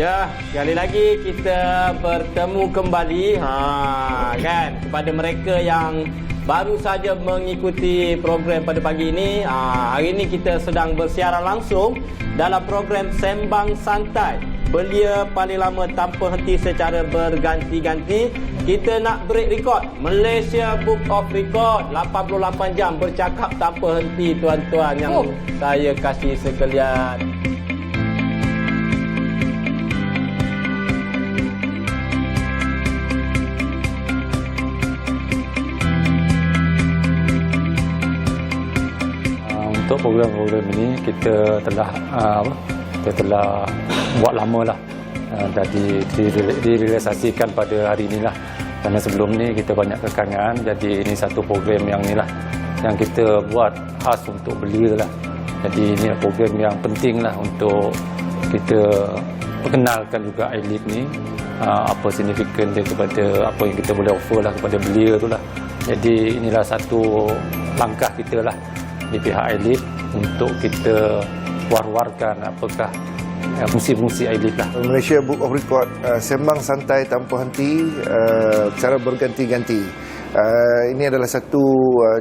Ya, sekali lagi kita bertemu kembali kan kepada mereka yang baru saja mengikuti program pada pagi ini. Hari ini kita sedang bersiaran langsung dalam program Sembang Santai, belia paling lama tanpa henti secara berganti-ganti. Kita nak break rekod Malaysia Book of Record 88 jam bercakap tanpa henti, tuan-tuan yang saya kasih sekalian. Untuk program-program ini kita telah buat lama lah, jadi direalisasikan pada hari inilah. Karena sebelum ni kita banyak kekangan, jadi ini satu program yang inilah yang kita buat khas untuk belia lah. Jadi ini program yang penting lah untuk kita perkenalkan juga I-Lead ni, apa signifikan dia kepada apa yang kita boleh offer lah kepada belia tu lah. Jadi inilah satu langkah kita lah di pihak I-Lead untuk kita war-warkan apakah fungsi-fungsi I-Lead lah. Malaysia Book of Record, sembang santai tanpa henti, secara berganti-ganti. Ini adalah satu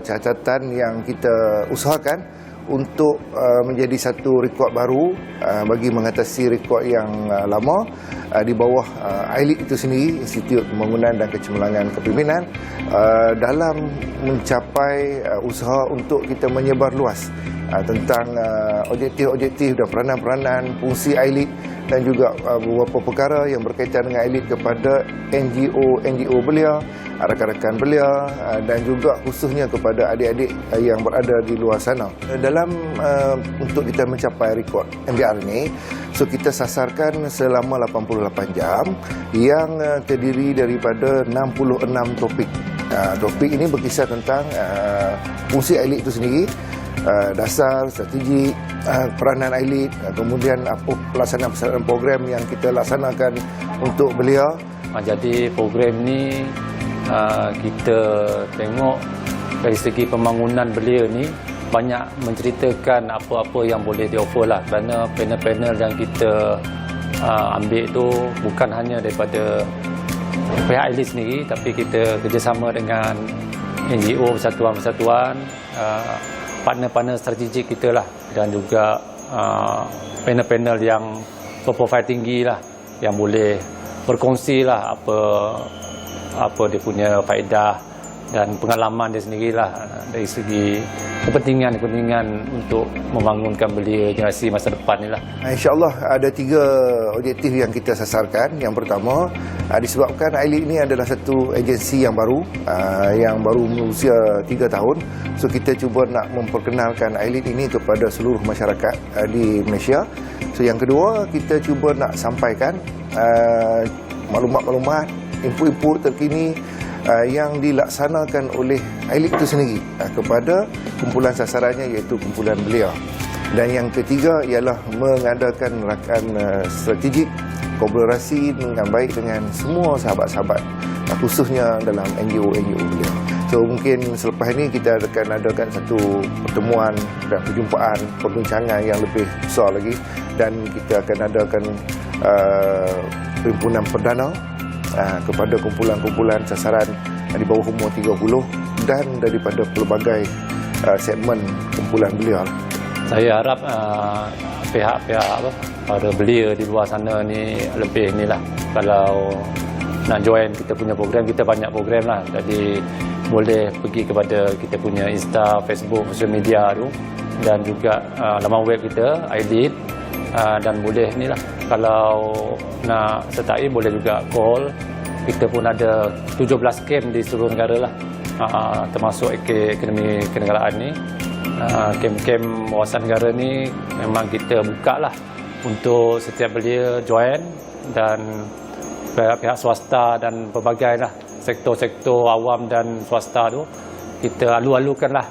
catatan yang kita usahakan untuk menjadi satu rekod baru bagi mengatasi rekod yang lama di bawah I-Lead itu sendiri, Institut Pembangunan dan Kecemerlangan Kepimpinan, dalam mencapai usaha untuk kita menyebar luas tentang objektif-objektif dan peranan-peranan fungsi I-Lead dan juga beberapa perkara yang berkaitan dengan I-Lead kepada NGO belia, rakan-rakan belia dan juga khususnya kepada adik-adik yang berada di luar sana. Dalam untuk kita mencapai rekod MBR ini, so kita sasarkan selama 88 jam yang terdiri daripada 66 topik. Topik ini berkisar tentang fungsi I-Lead itu sendiri, dasar, strategi, peranan I-Lead, kemudian apa pelaksanaan program yang kita laksanakan untuk belia. Jadi program ni kita tengok dari segi pembangunan belia ni banyak menceritakan apa-apa yang boleh di-offer lah, kerana panel-panel yang kita ambil tu bukan hanya daripada pihak I-Lead sendiri, tapi kita kerjasama dengan NGO, persatuan-persatuan, partner-partner strategik kita lah, dan juga panel-panel yang berprofil tinggi lah, yang boleh berkongsi lah apa dia punya faedah dan pengalaman dia sendirilah dari segi kepentingan untuk membangunkan belia generasi masa depan ni lah. InsyaAllah ada 3 objektif yang kita sasarkan. Yang pertama, disebabkan I-Lead ini adalah satu agensi yang baru berusia 3 tahun. So kita cuba nak memperkenalkan I-Lead ini kepada seluruh masyarakat di Malaysia. So yang kedua, kita cuba nak sampaikan maklumat-maklumat, input-input terkini yang dilaksanakan oleh I-Lead itu sendiri kepada kumpulan sasarannya, iaitu kumpulan belia. Dan yang ketiga ialah mengadakan rakan strategik, kolaborasi dengan baik dengan semua sahabat-sahabat, khususnya dalam NGO belia. So mungkin selepas ini kita akan adakan satu pertemuan dan perjumpaan, perbincangan yang lebih besar lagi, dan kita akan adakan perhimpunan perdana kepada kumpulan-kumpulan sasaran di bawah umur 30 dan daripada pelbagai segmen kumpulan belia. Saya harap pihak-pihak para belia di luar sana ni lebih inilah, kalau nak join kita punya program, kita banyak program lah, jadi boleh pergi kepada kita punya Insta, Facebook, social media tu, dan juga laman web kita I-Lead, dan boleh inilah, kalau nak sertai boleh juga call. Kita pun ada 17 camp di seluruh negara lah, termasuk Akademi Kenegaraan ni. Camp-camp wawasan negara ni memang kita buka lah untuk setiap belia join, dan pihak swasta dan pelbagai lah sektor-sektor awam dan swasta tu kita alu-alukan lah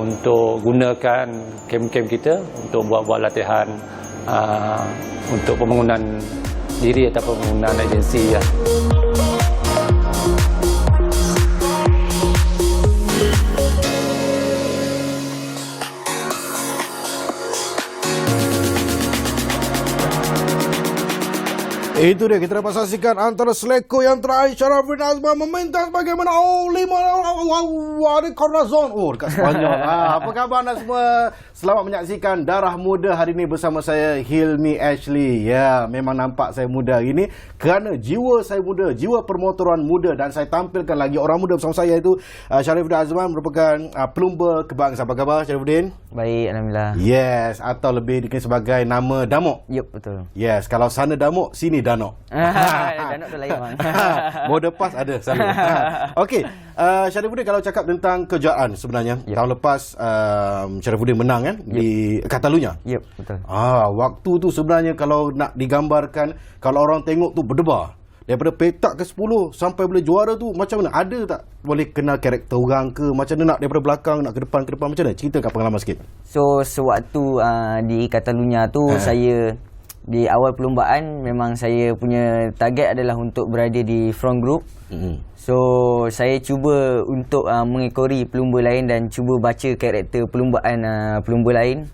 untuk gunakan camp-camp kita untuk buat latihan untuk pembangunan diri atau pembangunan agensi lah. Itu dia, kita dapat saksikan antara seleko yang terakhir Syarafudin Azman memintas bagaimana ada corner zone. Dekat Sepanyol. Apa khabar anda semua? Selamat menyaksikan Darah Muda hari ini bersama saya Hilmi Ashley. Ya, memang nampak saya muda hari ini kerana jiwa saya muda, jiwa permotoran muda, dan saya tampilkan lagi orang muda bersama saya itu Syarafudin Azman merupakan pelumba kebangsaan. Apa khabar Syarafudin? Baik, alhamdulillah. Yes, atau lebih dikenal sebagai nama Damok. Yup, betul. Yes, kalau sana Damok, sini Danok. Danok tu lain bang. Border pass ada selalu. Okey, Syarifudin, kalau cakap tentang kejayaan sebenarnya, tahun lepas Syarifudin menang kan di Catalunya. Yup, betul. Waktu tu sebenarnya kalau nak digambarkan, kalau orang tengok tu berdebar. Daripada petak ke 10 sampai boleh juara tu macam mana? Ada tak boleh kenal karakter orang ke? Macam mana nak daripada belakang nak ke depan macam mana? Ceritakan pengalaman sikit. So sewaktu di Catalunya tu saya di awal perlumbaan memang saya punya target adalah untuk berada di front group. So saya cuba untuk mengekori pelumba lain dan cuba baca karakter perlumbaan pelumba lain.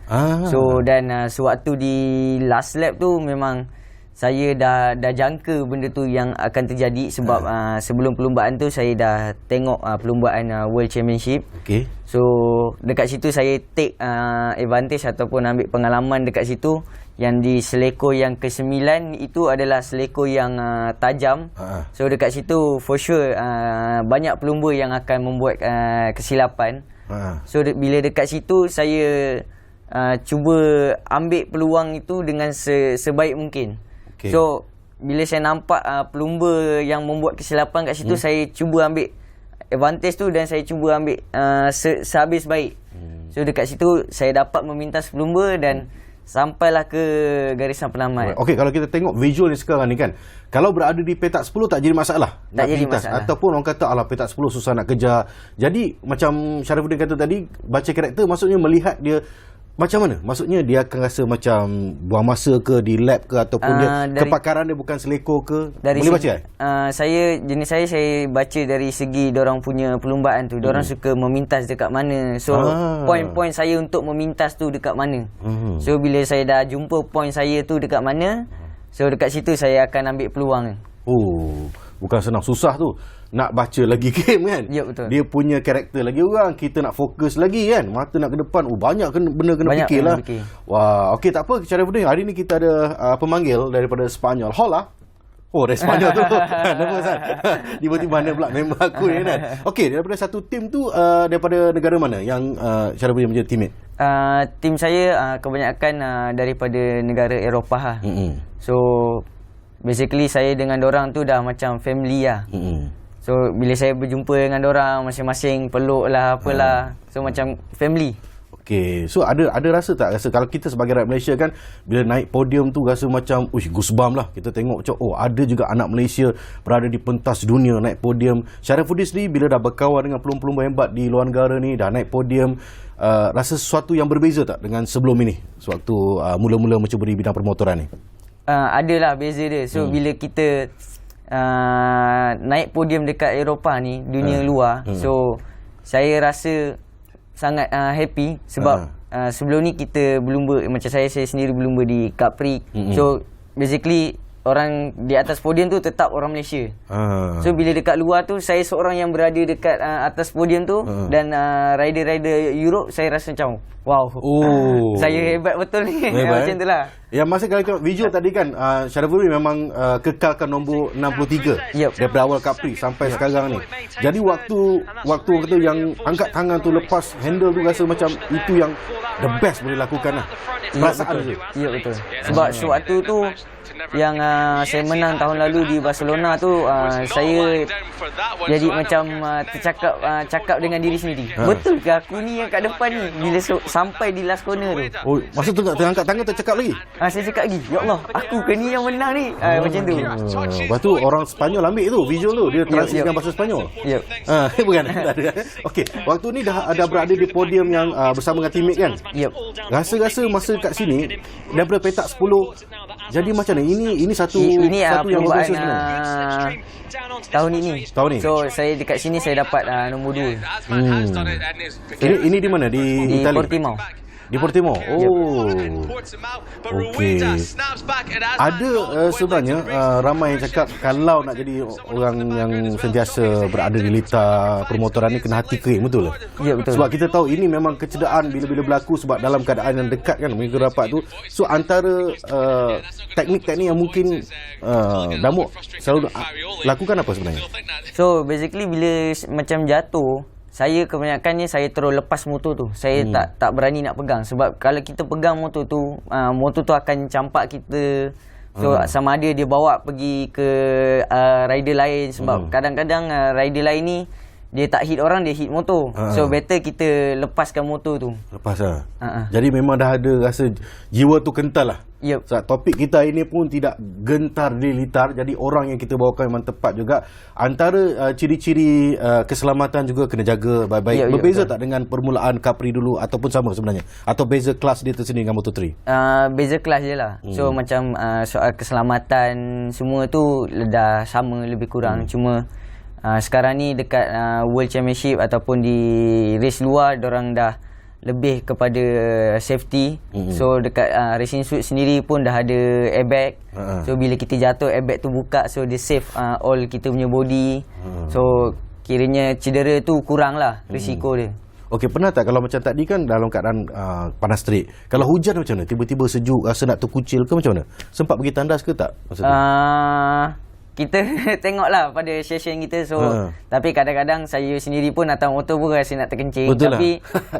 So dan sewaktu di last lap tu memang saya dah jangka benda tu yang akan terjadi sebab sebelum perlumbaan tu saya dah tengok perlumbaan World Championship. Okay. So dekat situ saya take advantage ataupun ambil pengalaman dekat situ, yang di seleko yang ke-9 itu adalah seleko yang tajam. So dekat situ for sure banyak pelumba yang akan membuat kesilapan. So bila dekat situ saya cuba ambil peluang itu dengan sebaik mungkin. Okay. So bila saya nampak pelumba yang membuat kesilapan kat situ, saya cuba ambil advantage tu dan saya cuba ambil sehabis baik. So dekat situ saya dapat memintas pelumba dan sampailah ke garisan penamat. Okey, kalau kita tengok visual ni sekarang ni kan, kalau berada di petak 10 tak jadi masalah. Tak jadi masalah. Ataupun orang kata alah petak 10 susah nak kejar. Jadi macam Syarifudin kata tadi, baca karakter maksudnya melihat dia macam mana? Maksudnya dia akan rasa macam buang masa ke di lap ke, ataupun dia kepakaran dia bukan seleko ke? Boleh baca kan? Saya baca dari segi dorang punya perlumbaan tu. Dorang suka memintas dekat mana. So poin-poin saya untuk memintas tu dekat mana. So bila saya dah jumpa poin saya tu dekat mana, so dekat situ saya akan ambil peluang. Bukan senang, susah tu. Nak baca lagi game kan? Ya, betul. Dia punya karakter lagi orang, kita nak fokus lagi kan? Mata nak ke depan. Banyak benda kena fikir lah. Wah, okey, tak apa Syarifudin. Hari ni kita ada pemanggil daripada Sepanyol. Hola. Dari Sepanyol tu. Nama San. Tiba-tiba mana pula member aku ni kan? Okey, daripada satu tim tu, daripada negara mana yang Syarifudin menjadi teammate? Tim saya kebanyakan daripada negara Eropah lah. So basically saya dengan dorang tu dah macam family lah. So bila saya berjumpa dengan dorang, masing-masing peluk lah apalah. So macam family. Okey, so ada rasa tak, rasa kalau kita sebagai rakyat Malaysia kan, bila naik podium tu rasa macam goosebumps lah. Kita tengok macam ada juga anak Malaysia berada di pentas dunia naik podium. Syarifudin sendiri bila dah berkawan dengan pelumba-pelumba hebat di luar negara ni, dah naik podium, rasa sesuatu yang berbeza tak dengan sebelum ini, sewaktu mula-mula mencuba di bidang permotoran ni? Adalah beza dia. So bila kita naik podium dekat Eropah ni, dunia luar, so saya rasa sangat happy sebab sebelum ni kita berlumba, macam saya sendiri berlumba di Capri. So basically orang di atas podium tu tetap orang Malaysia. So bila dekat luar tu saya seorang yang berada dekat atas podium tu, dan rider-rider Europe saya rasa macam wow. Saya hebat betul ni. Macam tu lah. Yang masa kalau tengok video tadi kan, Syarifudin memang kekalkan nombor 63 daripada awal Capri sampai sekarang ni. Jadi waktu kata yang angkat tangan tu lepas handle tu rasa macam itu yang the best boleh lakukan lah. Perasaan tu. Ya, betul. Sebab sewaktu tu yang saya menang tahun lalu di Barcelona tu, saya jadi macam cakap dengan diri sendiri. Betul ke aku ni yang kat depan ni bila sampai di last corner tu? Masa tu terangkat tangan tercakap lagi? Saya cakap lagi, ya Allah, aku ke ni yang menang ni. Macam tu. Lepas tu orang Sepanyol ambil tu visual tu, dia transisikan bahasa Sepanyol. Bukan. Okey, waktu ni dah berada di podium yang bersama dengan teammate kan? Rasa-rasa masa kat sini daripada petak 10, jadi macam ni, ini satu yang bagus sebenarnya. Tahun ini. So saya dekat sini saya dapat nombor 2. Ini di mana? Di Itali? Portimao. Di Portimao. Oh. Okey. Ada sebenarnya ramai yang cakap kalau nak jadi orang yang sentiasa berada di litar permotoran ni kena hati kering, betul tak? Ya, betul. Sebab kita tahu ini memang kecederaan bila-bila berlaku sebab dalam keadaan yang dekat kan minggu rapat tu. So antara teknik-teknik yang mungkin Damuk selalu lakukan apa sebenarnya? So basically bila macam jatuh, saya kebanyakannya saya terus lepas motor tu. Saya tak berani nak pegang sebab kalau kita pegang motor tu akan campak kita. So sama ada dia bawa pergi ke rider lain sebab kadang-kadang rider lain ni dia tak hit orang, dia hit motor. So better kita lepaskan motor tu. Lepas lah. Jadi memang dah ada rasa jiwa tu kental lah. Yep. Sebab topik kita ini pun tidak gentar di litar. Jadi orang yang kita bawakan memang tepat juga. Antara ciri-ciri keselamatan juga kena jaga baik-baik. Yep, Berbeza betul. tak dengan permulaan Capri dulu ataupun sama sebenarnya? Atau beza kelas dia tersendiri dengan Moto3? Beza kelas je lah. So macam soal keselamatan semua tu dah sama lebih kurang. Cuma sekarang ni dekat World Championship ataupun di race luar, dorang dah lebih kepada safety. So dekat racing suit sendiri pun dah ada airbag. So bila kita jatuh, airbag tu buka, so dia save all kita punya body. So kiranya cedera tu kurang lah risiko dia. Okey, pernah tak kalau macam tadi kan dalam keadaan panas terik, kalau hujan macam mana? Tiba-tiba sejuk, rasa nak terkucil ke macam mana? Sempat pergi tandas ke tak masa tu? Kita tengoklah pada session kita. So tapi kadang-kadang saya sendiri pun atas motor pun rasa nak terkencing. Betul tapi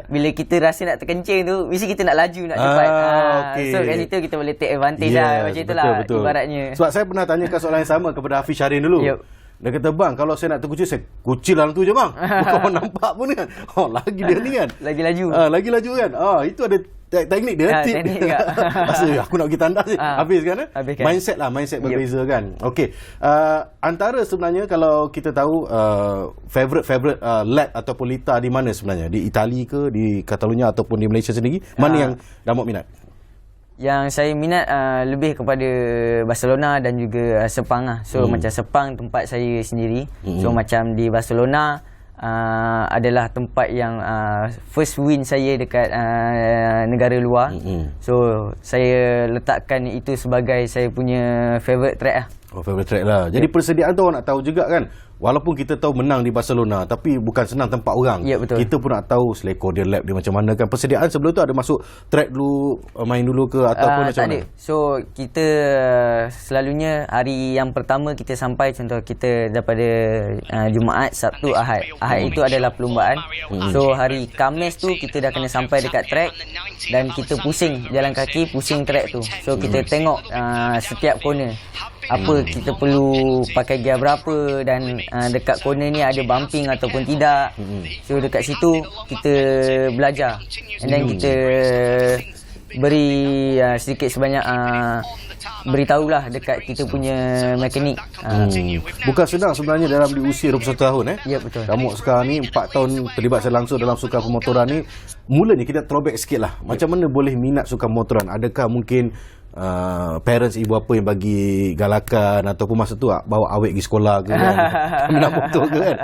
bila kita rasa nak terkencing tu, mesti kita nak laju, nak cepat. Okay. So kat situ kita boleh take advantage lah. Macam itulah ibaratnya. Sebab saya pernah tanyakan soalan yang sama kepada Hafiz Syarin dulu. Yep. Dia kata, bang, kalau saya nak terkucil, saya kucil dalam tu je bang. Bukan orang nampak pun kan. Lagi dia ni kan. Lagi laju. Lagi laju kan. Itu ada teknik dia. Teknik juga. Masa aku nak pergi tandas je. Habis kan? Habis kan. Mindset lah. Mindset berbeza kan. Okey. Antara sebenarnya kalau kita tahu favorite lap ataupun litar di mana sebenarnya? Di Itali ke? Di Catalunya ataupun di Malaysia sendiri? Mana yang Damuk minat? Yang saya minat lebih kepada Barcelona dan juga Sepang lah. So macam Sepang tempat saya sendiri. So macam di Barcelona adalah tempat yang first win saya dekat negara luar. So saya letakkan itu sebagai saya punya favourite track lah. Favorite track lah. Jadi persediaan tu orang nak tahu juga kan. Walaupun kita tahu menang di Barcelona, tapi bukan senang tempat orang. Ya, betul. Kita pun nak tahu selekor dia lap dia macam mana kan. Persediaan sebelum tu ada masuk track dulu, main dulu ke ataupun macam mana? So kita selalunya hari yang pertama kita sampai, contoh kita daripada Jumaat, Sabtu, Ahad. Ahad itu adalah perlumbaan. So hari Khamis tu kita dah kena sampai dekat track dan kita pusing jalan kaki, pusing track tu. So kita tengok setiap corner apa kita perlu pakai gear berapa dan dekat corner ni ada bumping ataupun tidak. So dekat situ kita belajar and then kita beri sedikit sebanyak beritahulah dekat kita punya mekanik. Bukan senang sebenarnya dalam di usia 21 tahun Ya, betul. Damuk sekarang ni 4 tahun terlibat secara langsung dalam sukan pemotoran ni. Mulanya kita throwback sikit lah. Macam mana boleh minat sukan pemotoran? Adakah mungkin parents, ibu apa yang bagi galakan ataupun masa tu bawa awet pergi sekolah ke kan? Nak motor ke kan?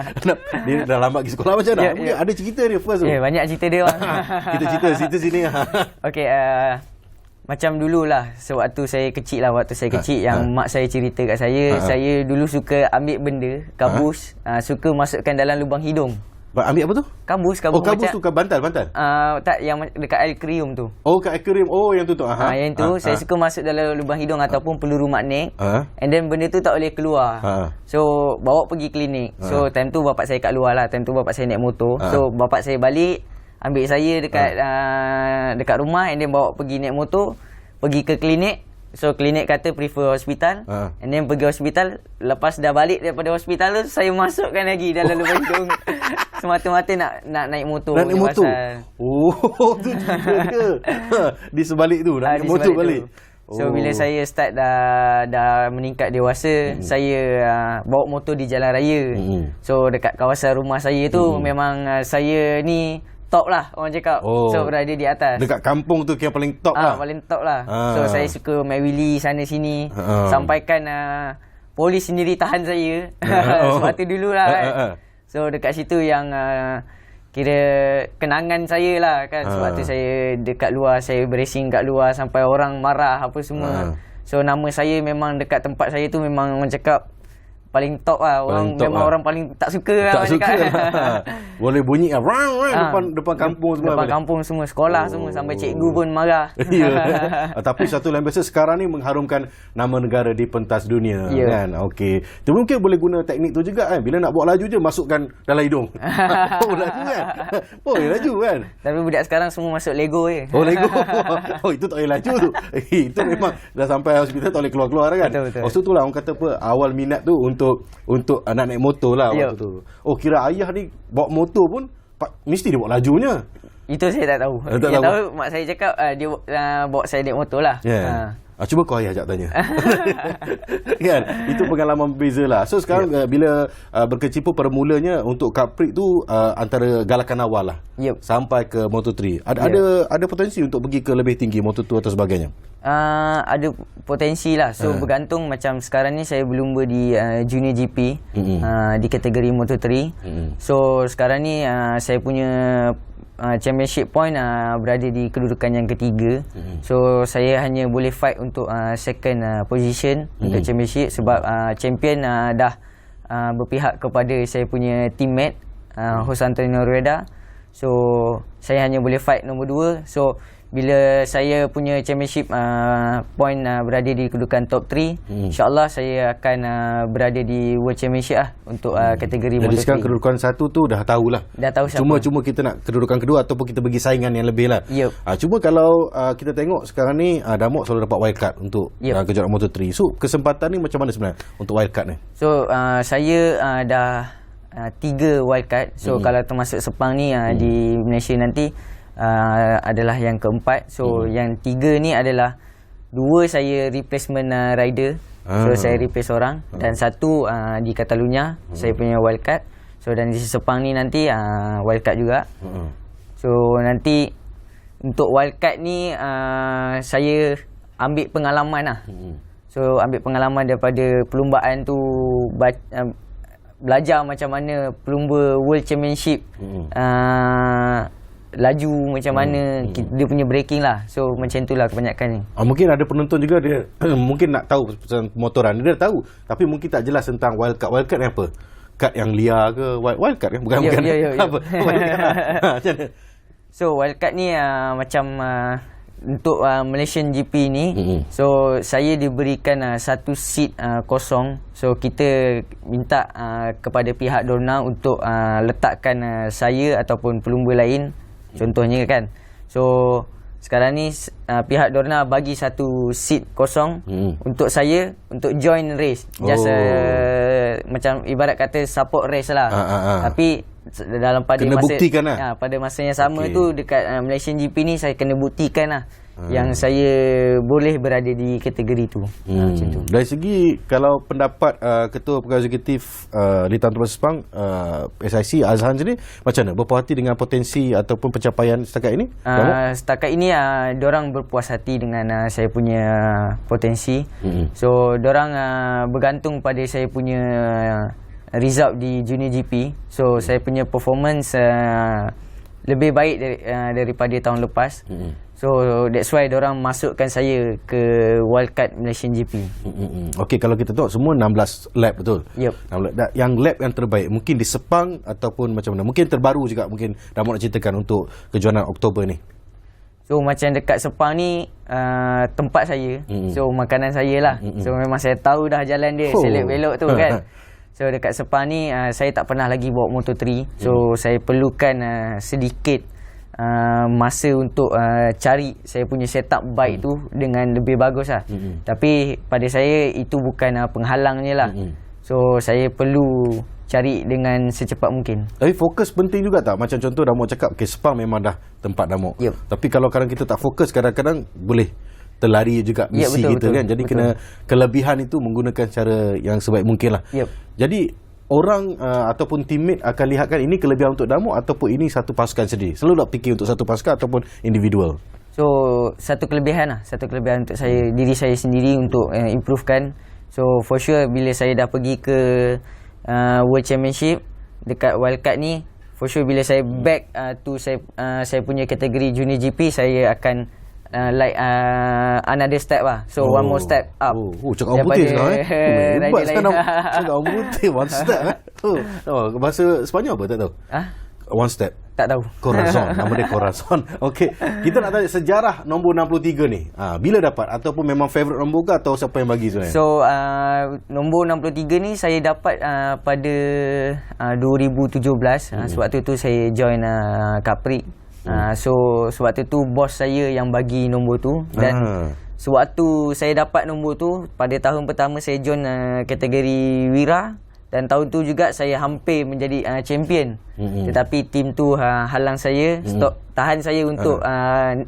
Dia dah lambat pergi sekolah macam mana? Ada cerita dia first tu. Banyak cerita dia bang. Kita cerita sini. Okey, macam dululah sewaktu saya kecil lah, waktu saya kecil yang mak saya cerita kat saya, saya dulu suka ambil benda kabus, suka masukkan dalam lubang hidung. Ambil apa tu? Kabus Oh, kabus macam, tu kan bantal. tak, yang dekat akuarium tu. Oh, kat akuarium. Oh, yang tu. Yang tu saya suka masuk dalam lubang hidung ataupun peluru magnet. And then benda tu tak boleh keluar. So bawa pergi klinik. So time tu bapak saya kat luar lah. Time tu bapak saya naik motor. So bapak saya balik, ambil saya dekat rumah and then bawa pergi naik motor, pergi ke klinik. So klinik kata prefer hospital. And then pergi hospital. Lepas dah balik daripada hospital tu, saya masukkan lagi dalam lubang hidung. Semata-mata nak naik motor. Nak naik motor? Oh, tu cerita dia. Di sebalik tu, nak naik motor balik. So bila saya start dah meningkat dewasa, saya bawa motor di jalan raya. So dekat kawasan rumah saya tu memang saya ni top lah orang cakap. So berada di atas. Dekat kampung tu yang paling top lah. Paling top lah. So saya suka main wheelie sana sini. Sampaikan polis sendiri tahan saya. Sebab tu dulu lah kan. So dekat situ yang kira kenangan saya lah kan. Sebab tu saya dekat luar, saya racing kat luar sampai orang marah apa semua. So nama saya memang dekat tempat saya tu memang orang cakap paling top lah. Orang top memang lah. orang paling tak suka lah. Tak suka lah. Boleh bunyi depan kampung semua. Depan kampung semua, sekolah semua, sampai cikgu pun marah. Ya. Tapi satu lain biasa sekarang ni mengharumkan nama negara di pentas dunia kan. Okey. Tu mungkin boleh guna teknik tu juga kan. Bila nak bawa laju je masukkan dalam hidung. Laju kan. Laju kan. Tapi budak sekarang semua masuk Lego je. Lego. Itu tak boleh laju tu. Itu memang dah sampai hospital tak boleh keluar-keluar kan. Betul. Tu lah orang kata apa, awal minat tu untuk anak naik motor lah waktu tu. Kira ayah ni bawa motor pun mesti dia bawa lajunya. Itu saya tak tahu. Yang tahu mak saya cakap dia bawa saya naik motor lah. Cuba kau ayah ajak tanya. Kan? Itu pengalaman berbeza lah. So sekarang bila berkecimpung permulanya untuk Kaprik tu antara galakan awal lah. Sampai ke Moto3. Ada potensi untuk pergi ke lebih tinggi Moto2 atau sebagainya? Ada potensi lah. So bergantung, macam sekarang ni saya berlumba di Junior GP di kategori Moto3. So sekarang ni saya punya championship point berada di kedudukan yang ketiga. So saya hanya boleh fight untuk second position untuk championship sebab champion dah berpihak kepada saya punya teammate Jose Antonio Rueda. So saya hanya boleh fight nombor 2. So bila saya punya championship point berada di kedudukan top 3, insyaAllah saya akan berada di World Championship lah untuk kategori Moto3. Jadi sekarang kedudukan 1 tu dah tahulah. Dah tahu siapa. Cuma kita nak kedudukan kedua ataupun kita bagi saingan yang lebih lah. Cuma kalau kita tengok sekarang ni Damok selalu dapat wildcard untuk kejuaraan Moto3. So kesempatan ni macam mana sebenarnya untuk wildcard ni? So saya dah 3 wildcard. So kalau termasuk Sepang ni di Malaysia nanti adalah yang keempat. So yang 3 ni adalah 2 saya replacement rider. So saya replace orang. Dan 1 di Catalunya saya punya wildcard. So dan di Sepang ni nanti wildcard juga. So nanti untuk wildcard ni saya ambil pengalaman lah. So ambil pengalaman daripada perlumbaan tu, belajar macam mana pelumba World Championship laju macam mana dia punya braking lah. So macam itulah kebanyakan ni. Mungkin ada penonton juga dia mungkin nak tahu pasal motoran. Dia dah tahu tapi mungkin tak jelas tentang wildcard. Wildcard ni apa? Kad yang liar ke? Wildcard kan? Bukan apa? Macam mana? So wildcard ni macam untuk Malaysian GP ni, so saya diberikan satu seat kosong. So kita minta kepada pihak Dorna untuk letakkan saya ataupun pelumba lain, contohnya kan. So sekarang ni pihak Dorna bagi satu seat kosong untuk saya untuk join race. Just macam ibarat kata support race lah. Tapi dalam pada kena masa buktikan lah. Pada masa yang sama tu dekat Malaysian GP ni saya kena buktikan lah yang saya boleh berada di kategori tu. Macam tu. Dari segi kalau pendapat Ketua Pegawai Eksekutif Litan Tuan Sepang SIC Azhan sini macam mana? Berpuas hati dengan potensi ataupun pencapaian setakat ini? Setakat ini diorang berpuas hati dengan saya punya potensi. So diorang bergantung pada saya punya result di Junior GP. So saya punya performance lebih baik daripada tahun lepas. So that's why diorang masukkan saya ke wildcard Malaysian GP. Okey, kalau kita tengok semua 16 lap betul? 16 lap. Yang lap yang terbaik mungkin di Sepang ataupun macam mana? Mungkin terbaru juga mungkin dah nak ceritakan untuk kejuaraan Oktober ni. So macam dekat Sepang ni tempat saya. So makanan saya lah. So memang saya tahu dah jalan dia, selip belok tu kan. So dekat Sepang ni saya tak pernah lagi bawa Moto3. So saya perlukan sedikit masa untuk cari saya punya setup bike tu dengan lebih bagus lah. Tapi pada saya itu bukan penghalangnya lah. So saya perlu cari dengan secepat mungkin. Tapi fokus penting juga tak? Macam contoh Damok cakap Sepang memang dah tempat Damok. Tapi kalau kadang kita tak fokus, kadang-kadang boleh terlari juga misi kita kan. Jadi kena kelebihan itu menggunakan cara yang sebaik mungkin lah. Jadi orang ataupun teammate akan lihatkan ini kelebihan untuk Damok ataupun ini satu pasukan sendiri. Selalu tak fikir untuk satu pasukan ataupun individual. So satu kelebihan lah, satu kelebihan untuk saya, diri saya sendiri untuk improvekan. So for sure bila saya dah pergi ke World Championship dekat wildcard ni, for sure bila saya back to saya punya kategori junior GP, saya akan another step lah. So one more step up. Cakap orang putih sekarang hebat sekarang. Cakap orang putih one step bahasa Sepanyol apa tak tahu? One step. Tak tahu. Corazon. Nama dia Corazon. Okey. Kita nak tanya sejarah nombor 63 ni. Bila dapat? Ataupun memang favourite nombor ke atau siapa yang bagi sebenarnya? So nombor 63 ni saya dapat pada 2017. Sewaktu tu saya join Capri. So sewaktu tu bos saya yang bagi nombor tu. Dan sewaktu saya dapat nombor tu, pada tahun pertama saya join kategori Wira. Dan tahun tu juga saya hampir menjadi champion. Tetapi tim tu halang saya, tahan saya untuk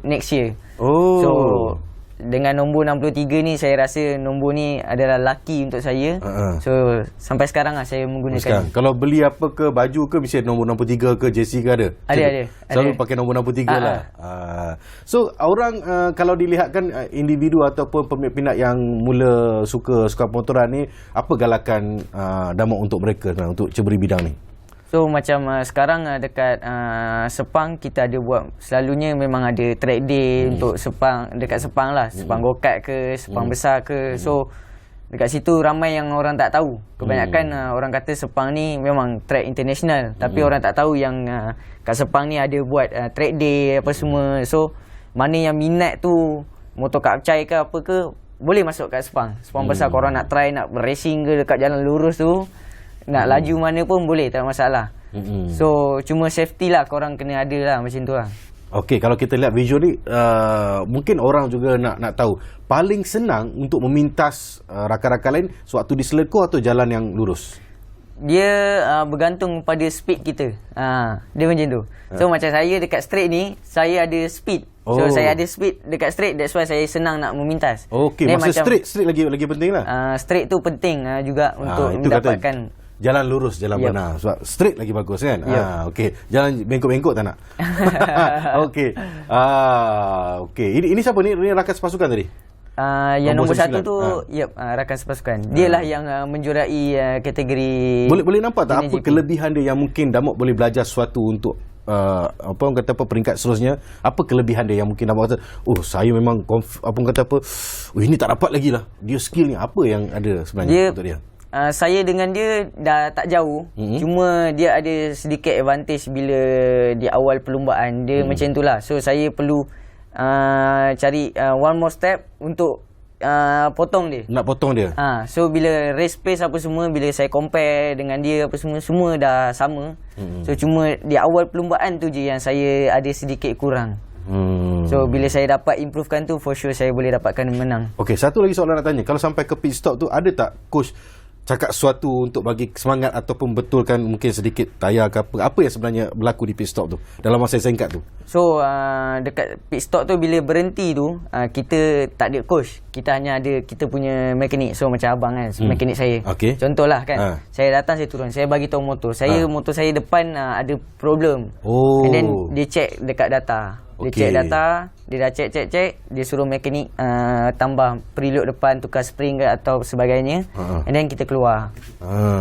next year. So dengan nombor 63 ni, saya rasa nombor ni adalah lucky untuk saya. So sampai sekarang saya menggunakan. Kalau beli apa ke, baju ke, mesti nombor 63 ke, jersey ke ada? Ada. Selalu pakai nombor 63 lah. So orang kalau dilihatkan individu ataupun peminat yang mula suka motoran ni, apa galakan Damak untuk mereka untuk ceburi bidang ni? So macam sekarang dekat Sepang kita ada buat, selalunya memang ada track day untuk Sepang, dekat Sepang lah, Sepang Go-Kart ke, Sepang besar ke. So dekat situ ramai yang orang tak tahu. Kebanyakan orang kata Sepang ni memang track international, tapi orang tak tahu yang kat Sepang ni ada buat track day apa semua. So mana yang minat tu, motor kapcai ke apa ke, boleh masuk kat Sepang besar. Korang nak try, nak racing ke dekat jalan lurus tu, nak laju mana pun boleh, tak masalah. So cuma safety lah korang kena ada lah, macam tu lah. Okey, kalau kita lihat video ni, mungkin orang juga nak tahu paling senang untuk memintas rakan-rakan lain sewaktu di Seleko atau jalan yang lurus? Dia bergantung pada speed kita. Dia macam tu. So macam saya dekat straight ni, saya ada speed. So saya ada speed dekat straight, that's why saya senang nak memintas. Okey, masa straight lagi penting lah. Straight tu penting juga untuk mendapatkan jalan lurus, jalan benar. Sebab straight lagi bagus kan? Okey. Jalan bengkok-bengkok tak nak. Okey. Okey. Ini siapa ni? Ini rakan sepasukan tadi? Yang nombor 1 tu rakan sepasukan. Dialah yang menjuarai kategori. Boleh nampak tak apa kelebihan dia yang mungkin Damak boleh belajar sesuatu untuk peringkat seterusnya? Apa kelebihan dia yang mungkin Damak kata, saya memang ini tak dapat lagi lah. Dia skill ni apa yang ada sebenarnya untuk dia? Saya dengan dia dah tak jauh. Cuma dia ada sedikit advantage bila di awal perlumbaan. Dia macam itulah. So saya perlu cari one more step untuk potong dia. Nak potong dia. So bila race pace apa semua, bila saya compare dengan dia apa semua dah sama. So cuma di awal perlumbaan tu je yang saya ada sedikit kurang. So bila saya dapat improvekan tu, for sure saya boleh dapatkan menang. Okey, satu lagi soalan nak tanya. Kalau sampai ke pit stop tu, ada tak coach cakap sesuatu untuk bagi semangat ataupun betulkan mungkin sedikit tayar ke apa yang sebenarnya berlaku di pit stop tu dalam masa singkat tu? So dekat pit stop tu, bila berhenti tu, kita tak ada coach, kita hanya ada kita punya mekanik. So macam abang kan, mekanik saya. Contohlah kan, saya datang, saya turun, saya bagi tahu motor saya depan ada problem. And then dia check dekat data. Dia check data, dia dah check, dia suruh mekanik tambah preload depan, tukar spring ke atau sebagainya. And then kita keluar.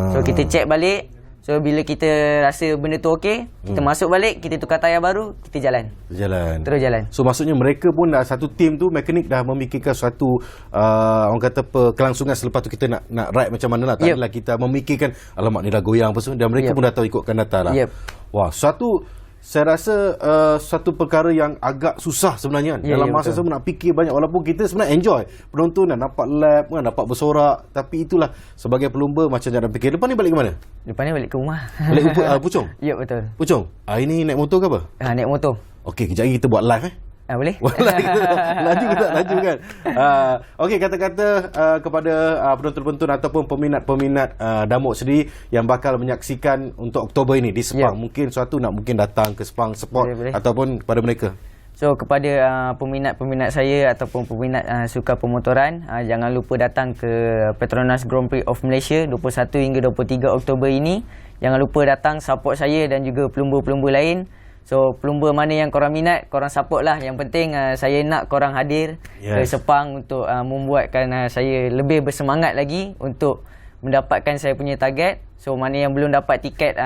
So kita check balik. So bila kita rasa benda tu okey, kita masuk balik, kita tukar tayar baru, kita terus jalan. So maksudnya mereka pun dah satu tim tu, mekanik dah memikirkan suatu orang kata kelangsungan selepas tu kita nak ride macam mana lah. Tak adalah kita memikirkan alamak ni dah goyang apa semua, dan mereka pun dah tahu ikutkan data lah. Wah, saya rasa satu perkara yang agak susah sebenarnya dalam masa semua nak fikir banyak, walaupun kita sebenarnya enjoy penonton dan dapat lap kan, dapat bersorak, tapi itulah sebagai pelumba macam jangan fikir. Lepas ni balik ke mana? Lepas ni balik ke rumah. Balik ke Puchong? Ya, betul. Puchong. Ini naik motor ke apa? Naik motor. Okey, kejap lagi kita buat live boleh? Laju ke tak laju kan? Okey, kata-kata kepada penonton-penonton ataupun peminat Damak sendiri yang bakal menyaksikan untuk Oktober ini di Sepang, mungkin suatu mungkin datang ke Sepang Sport boleh. Ataupun kepada mereka. So kepada peminat-peminat saya ataupun peminat suka pemotoran, jangan lupa datang ke Petronas Grand Prix of Malaysia 21 hingga 23 Oktober ini. Jangan lupa datang support saya dan juga pelumba-pelumba lain. So pelumba mana yang korang minat, korang support lah. Yang penting saya nak korang hadir ke Sepang untuk membuatkan saya lebih bersemangat lagi untuk mendapatkan saya punya target. So mana yang belum dapat tiket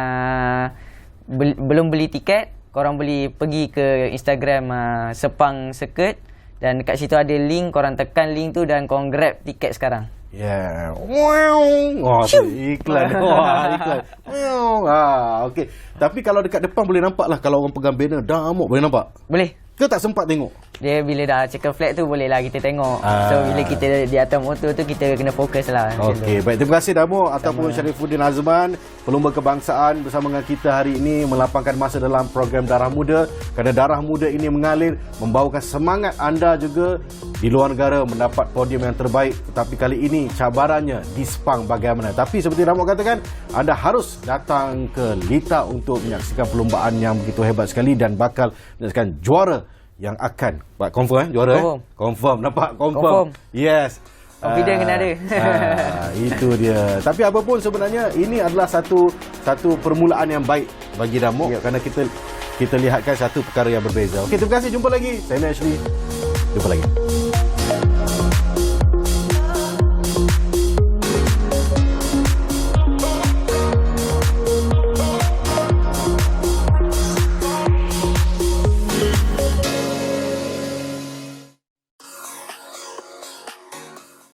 belum beli tiket, korang boleh pergi ke Instagram Sepang Circuit, dan dekat situ ada link, korang tekan link tu dan korang grab tiket sekarang. Yeah. Wah, iklan. Wah, iklan. Okey. Tapi kalau dekat depan boleh nampak lah, kalau orang pegang banner Damuk boleh nampak. Boleh. Ke tak sempat tengok? Dia bila dah checker flag tu boleh lah kita tengok. So bila kita di atas motor tu kita kena fokus lah. Okey, baik. Terima kasih Damuk ataupun Syarifuddin Azman, pelumba kebangsaan bersama dengan kita hari ini melapangkan masa dalam program Darah Muda. Kerana darah muda ini mengalir, membawakan semangat anda juga di luar negara mendapat podium yang terbaik. Tetapi kali ini cabarannya di Sepang bagaimana. Tapi seperti Damuk katakan, anda harus datang ke Lita untuk menyaksikan perlumbaan yang begitu hebat sekali dan bakal menyaksikan juara yang akan confirm juara confirm nampak confirm. Yes, confident kena ada. Itu dia. Tapi apa pun sebenarnya ini adalah satu permulaan yang baik bagi Damuk, kerana kita lihatkan satu perkara yang berbeza. Okey, terima kasih, jumpa lagi. Saya Ashley, jumpa lagi.